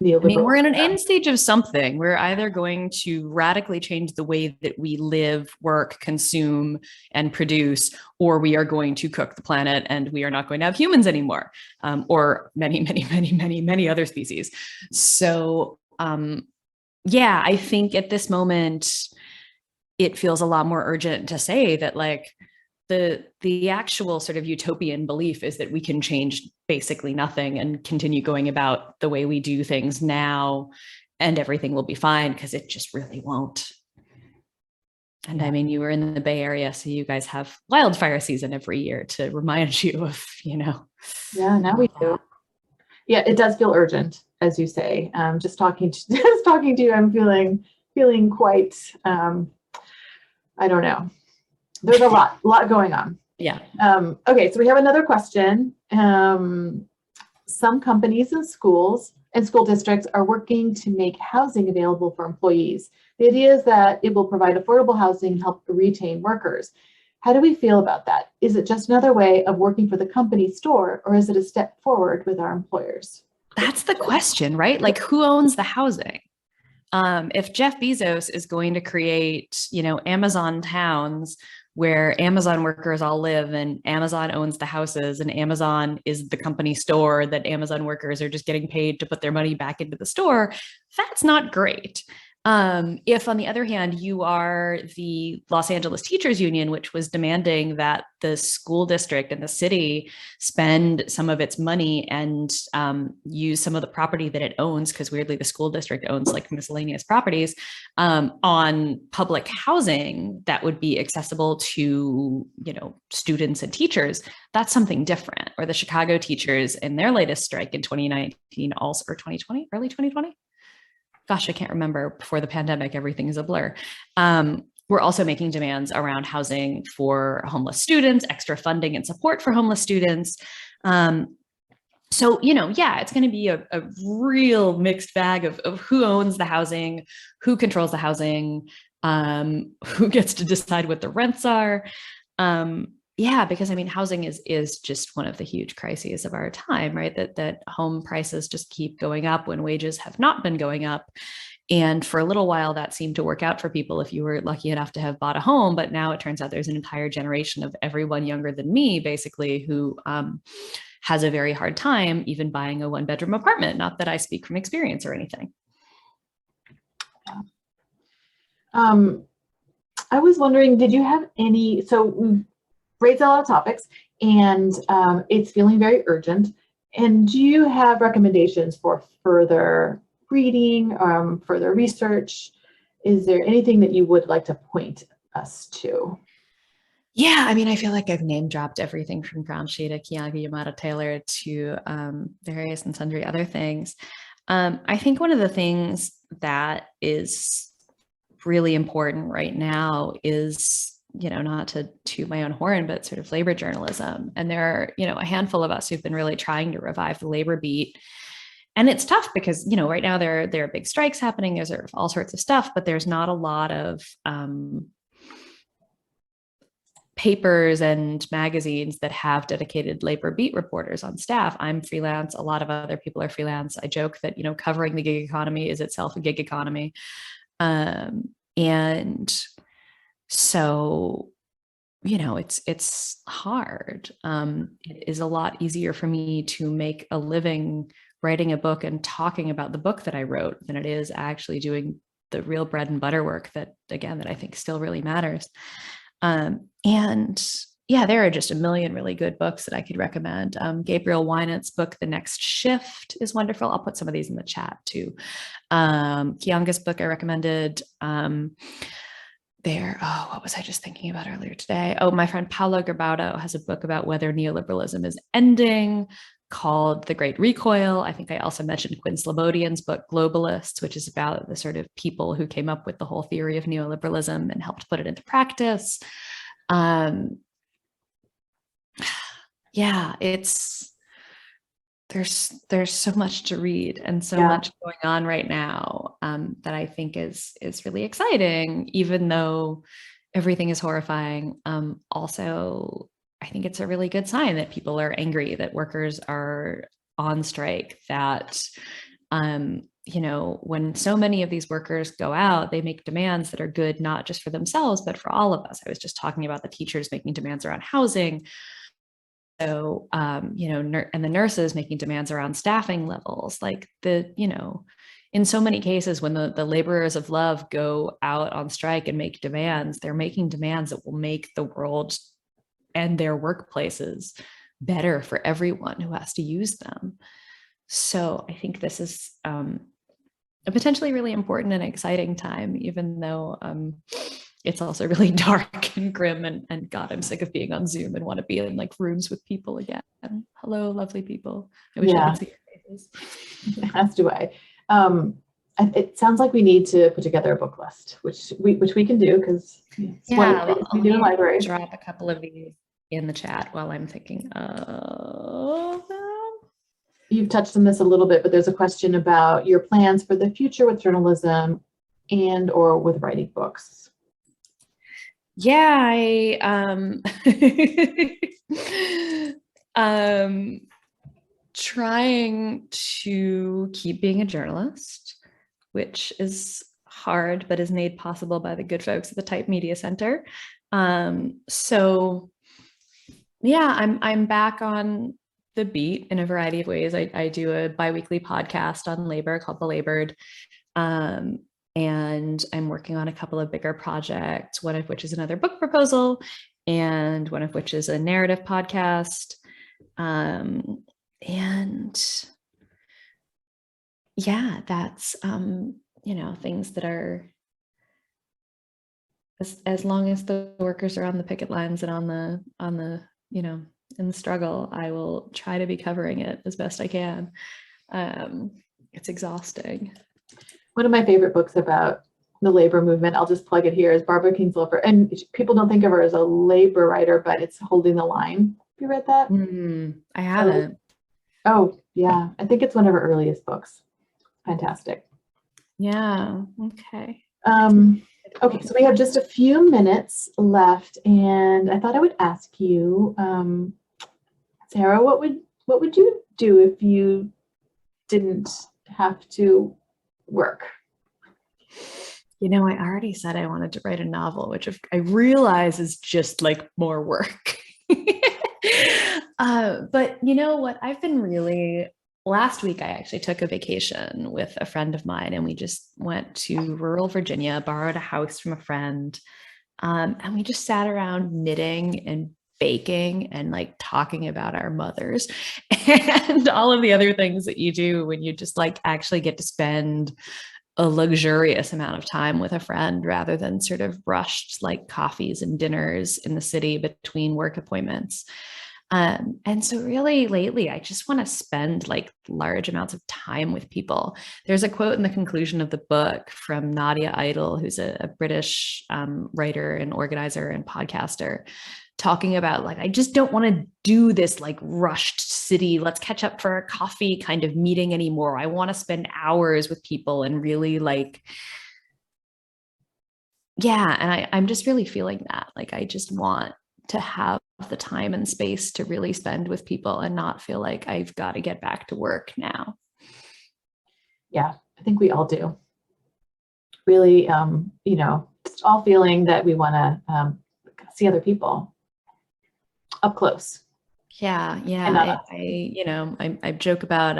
neoliberal. I mean, we're in an end stage of something. We're either going to radically change the way that we live, work, consume, and produce, or we are going to cook the planet and we are not going to have humans anymore, or many other species. So, yeah, I think at this moment, it feels a lot more urgent to say that, like, the actual sort of utopian belief is that we can change basically nothing and continue going about the way we do things now, and everything will be fine, because it just really won't. And yeah. I mean, you were in the Bay Area, so you guys have wildfire season every year to remind you of, you know. Yeah, now we do. Yeah, it does feel urgent, as you say. Just talking to you, I'm feeling quite. I don't know. There's a lot going on. Yeah. Okay, so we have another question. Some companies and schools and school districts are working to make housing available for employees. The idea is that it will provide affordable housing and help retain workers. How do we feel about that? Is it just another way of working for the company store, or is it a step forward with our employers? That's the question, right? Like, who owns the housing? If Jeff Bezos is going to create, you know, Amazon towns where Amazon workers all live and Amazon owns the houses and Amazon is the company store that Amazon workers are just getting paid to put their money back into the store, that's not great. If, on the other hand, you are the Los Angeles Teachers Union, which was demanding that the school district and the city spend some of its money and use some of the property that it owns, because weirdly the school district owns like miscellaneous properties, on public housing that would be accessible to, you know, students and teachers, that's something different. Or the Chicago teachers in their latest strike in 2019, also, or 2020, early 2020. Gosh, I can't remember. Before the pandemic, everything is a blur. We're also making demands around housing for homeless students, extra funding and support for homeless students. So, you know, yeah, it's going to be a real mixed bag of who owns the housing, who controls the housing, who gets to decide what the rents are. Yeah, because I mean, housing is just one of the huge crises of our time, right? That home prices just keep going up when wages have not been going up. And for a little while, that seemed to work out for people if you were lucky enough to have bought a home. But now it turns out there's an entire generation of everyone younger than me, basically, who has a very hard time even buying a one-bedroom apartment. Not that I speak from experience or anything. I was wondering, did you have any, so we've raised a lot of topics and it's feeling very urgent. And do you have recommendations for further reading, further research? Is there anything that you would like to point us to? Yeah, I mean, I feel like I've name dropped everything from Gramsci to Keeanga-Yamada Taylor to various and sundry other things. I think one of the things that is really important right now is, you know, not to toot my own horn, but sort of labor journalism. And there are, you know, a handful of us who've been really trying to revive the labor beat. And it's tough because, you know, right now there are big strikes happening. There's all sorts of stuff, but there's not a lot of papers and magazines that have dedicated labor beat reporters on staff. I'm freelance. A lot of other people are freelance. I joke that, you know, covering the gig economy is itself a gig economy. And so, you know, it's hard. It is a lot easier for me to make a living writing a book and talking about the book that I wrote than it is actually doing the real bread and butter work that I think still really matters. And yeah, there are just a million really good books that I could recommend. Gabriel Wynant's book, The Next Shift, is wonderful. I'll put some of these in the chat too. Keeanga's book I recommended. What was I just thinking about earlier today? Oh, my friend Paulo Garbaudo has a book about whether neoliberalism is ending called The Great Recoil. I think I also mentioned Quinn Slobodian's book, Globalists, which is about the sort of people who came up with the whole theory of neoliberalism and helped put it into practice. Yeah, there's so much to read and so much going on right now that I think is really exciting, even though everything is horrifying. Also, I think it's a really good sign that people are angry, that workers are on strike that, when so many of these workers go out, they make demands that are good, not just for themselves, but for all of us. I was just talking about the teachers making demands around housing. So, and the nurses making demands around staffing levels, like in so many cases, when the laborers of love go out on strike and make demands, they're making demands that will make the world and their workplaces better for everyone who has to use them. So I think this is a potentially really important and exciting time, even though it's also really dark and grim, and God, I'm sick of being on Zoom and want to be in like rooms with people again. Hello, lovely people. I wish I could see your faces. As do I. It sounds like we need to put together a book list, which we can do, because we do in libraries. Drop a couple of these in the chat while I'm thinking of them. You've touched on this a little bit, but there's a question about your plans for the future with journalism and or with writing books. Yeah, trying to keep being a journalist, which is hard, but is made possible by the good folks at the Type Media Center. So yeah, I'm back on the beat in a variety of ways. I do a biweekly podcast on labor called The Labored. And I'm working on a couple of bigger projects, one of which is another book proposal, and one of which is a narrative podcast. And yeah, that's, things that are, as long as the workers are on the picket lines and on the, in the struggle, I will try to be covering it as best I can. It's exhausting. One of my favorite books about the labor movement, I'll just plug it here, is Barbara Kingsolver. And people don't think of her as a labor writer, but it's Holding the Line. Have you read that? I haven't. Oh, yeah. I think it's one of her earliest books. Fantastic. Yeah. Okay. Okay, so we have just a few minutes left, and I thought I would ask you, Sarah, what would you do if you didn't have to work? I already said I wanted to write a novel, which I realize is just like more work. But you know what? Last week, I actually took a vacation with a friend of mine, and we just went to rural Virginia, borrowed a house from a friend. And we just sat around knitting and baking and like talking about our mothers and all of the other things that you do when you just like actually get to spend a luxurious amount of time with a friend, rather than sort of rushed like coffees and dinners in the city between work appointments. And so really lately, I just want to spend like large amounts of time with people. There's a quote in the conclusion of the book from Nadia Idle, who's a British writer and organizer and podcaster, talking about like, I just don't want to do this like rushed city, let's catch up for a coffee kind of meeting anymore. I want to spend hours with people and really like, yeah. And I'm just really feeling that. Like, I just want to have the time and space to really spend with people and not feel like I've got to get back to work now. Yeah, I think we all do. Really, just all feeling that we want to see other people up close. Yeah. I joke about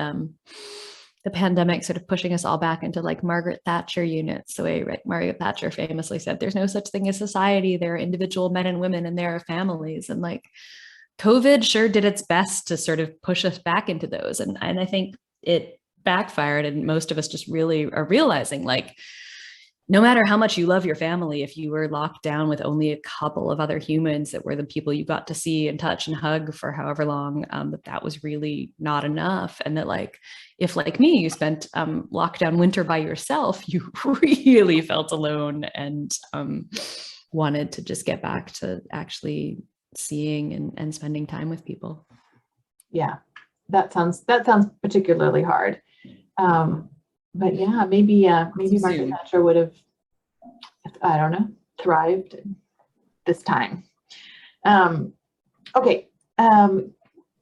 the pandemic sort of pushing us all back into like Margaret Thatcher units, the way Margaret Thatcher famously said, there's no such thing as society. There are individual men and women and there are families. And like COVID sure did its best to sort of push us back into those. And I think it backfired, and most of us just really are realizing like, no matter how much you love your family, if you were locked down with only a couple of other humans that were the people you got to see and touch and hug for however long, that was really not enough. And that like, if like me, you spent lockdown winter by yourself, you really felt alone and wanted to just get back to actually seeing and spending time with people. Yeah, that sounds particularly hard. But yeah, maybe Margaret Thatcher would have, I don't know, thrived this time. Okay.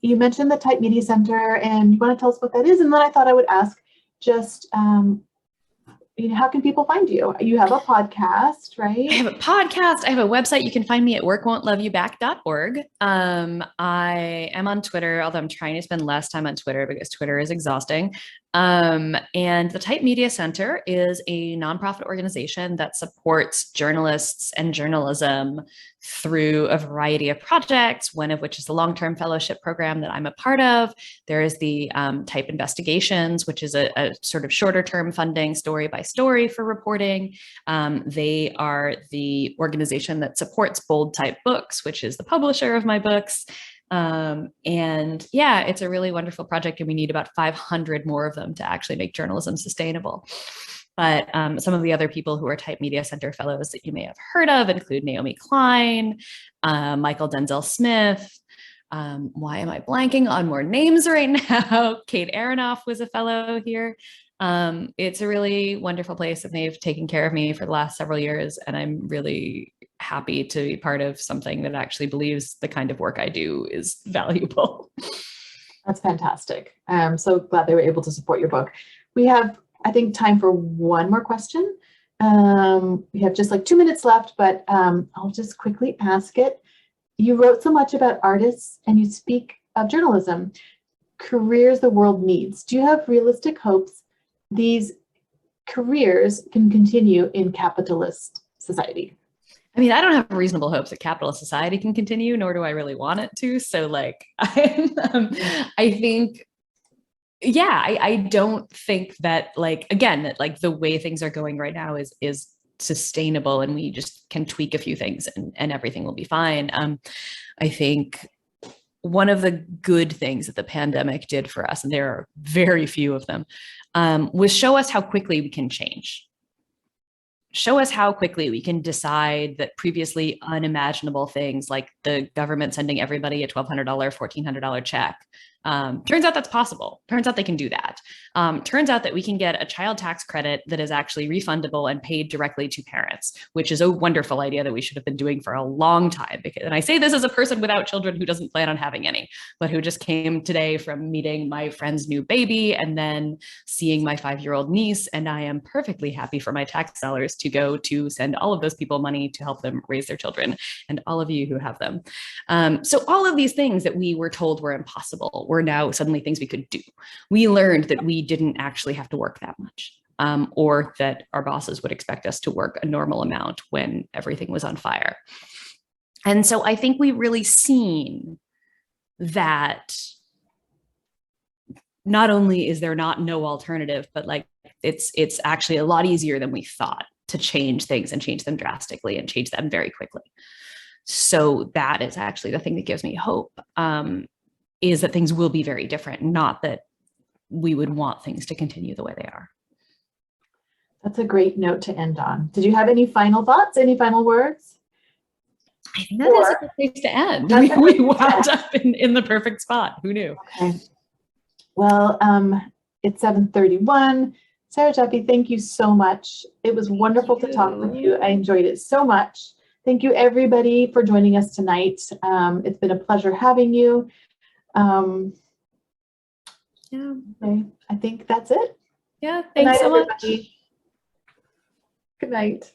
you mentioned the Type Media Center, and you want to tell us what that is, and then I thought I would ask just, how can people find you? You have a podcast, right? I have a podcast. I have a website. You can find me at workwon'tloveyouback.org. I am on Twitter, although I'm trying to spend less time on Twitter because Twitter is exhausting. And the Type Media Center is a nonprofit organization that supports journalists and journalism through a variety of projects, one of which is the long-term fellowship program that I'm a part of. There is the Type Investigations, which is a sort of shorter-term funding story by story for reporting. They are the organization that supports Bold Type Books, which is the publisher of my books. And yeah, it's a really wonderful project, and we need about 500 more of them to actually make journalism sustainable. But some of the other people who are Type Media Center fellows that you may have heard of include Naomi Klein, Michael Denzel Smith. Why am I blanking on more names right now? Kate Aronoff was a fellow here. It's a really wonderful place, and they've taken care of me for the last several years. And I'm really happy to be part of something that actually believes the kind of work I do is valuable. That's fantastic. I'm so glad they were able to support your book. We have, I think, time for one more question. We have just like 2 minutes left, but I'll just quickly ask it. You wrote so much about artists, and you speak of journalism, careers the world needs. Do you have realistic hopes these careers can continue in capitalist society? I mean, I don't have reasonable hopes that capitalist society can continue, nor do I really want it to. So like, I think, yeah, I don't think that, like, again, that like the way things are going right now is sustainable, and we just can tweak a few things and everything will be fine. I think one of the good things that the pandemic did for us, and there are very few of them, was show us how quickly we can change. Show us how quickly we can decide that previously unimaginable things like the government sending everybody a $1,200, $1,400 check. Turns out that's possible. Turns out they can do that. Turns out that we can get a child tax credit that is actually refundable and paid directly to parents, which is a wonderful idea that we should have been doing for a long time. And I say this as a person without children who doesn't plan on having any, but who just came today from meeting my friend's new baby and then seeing my 5-year-old niece. And I am perfectly happy for my tax dollars to go to send all of those people money to help them raise their children, and all of you who have them. So all of these things that we were told were impossible were now suddenly things we could do. We learned that we didn't actually have to work that much, or that our bosses would expect us to work a normal amount when everything was on fire. And so I think we've really seen that not only is there no alternative, but like it's actually a lot easier than we thought to change things and change them drastically and change them very quickly. So that is actually the thing that gives me hope, is that things will be very different, not that we would want things to continue the way they are. That's a great note to end on. Did you have any final thoughts, any final words? I think that is a good place to end. We wound up in the perfect spot. Who knew? Okay. Well, it's 7:31. Sarah Jaffe, thank you so much. It was wonderful to talk with you. I enjoyed it so much. Thank you, everybody, for joining us tonight. It's been a pleasure having you. Yeah. Okay, I think that's it. Yeah, thanks so much. Everybody. Good night.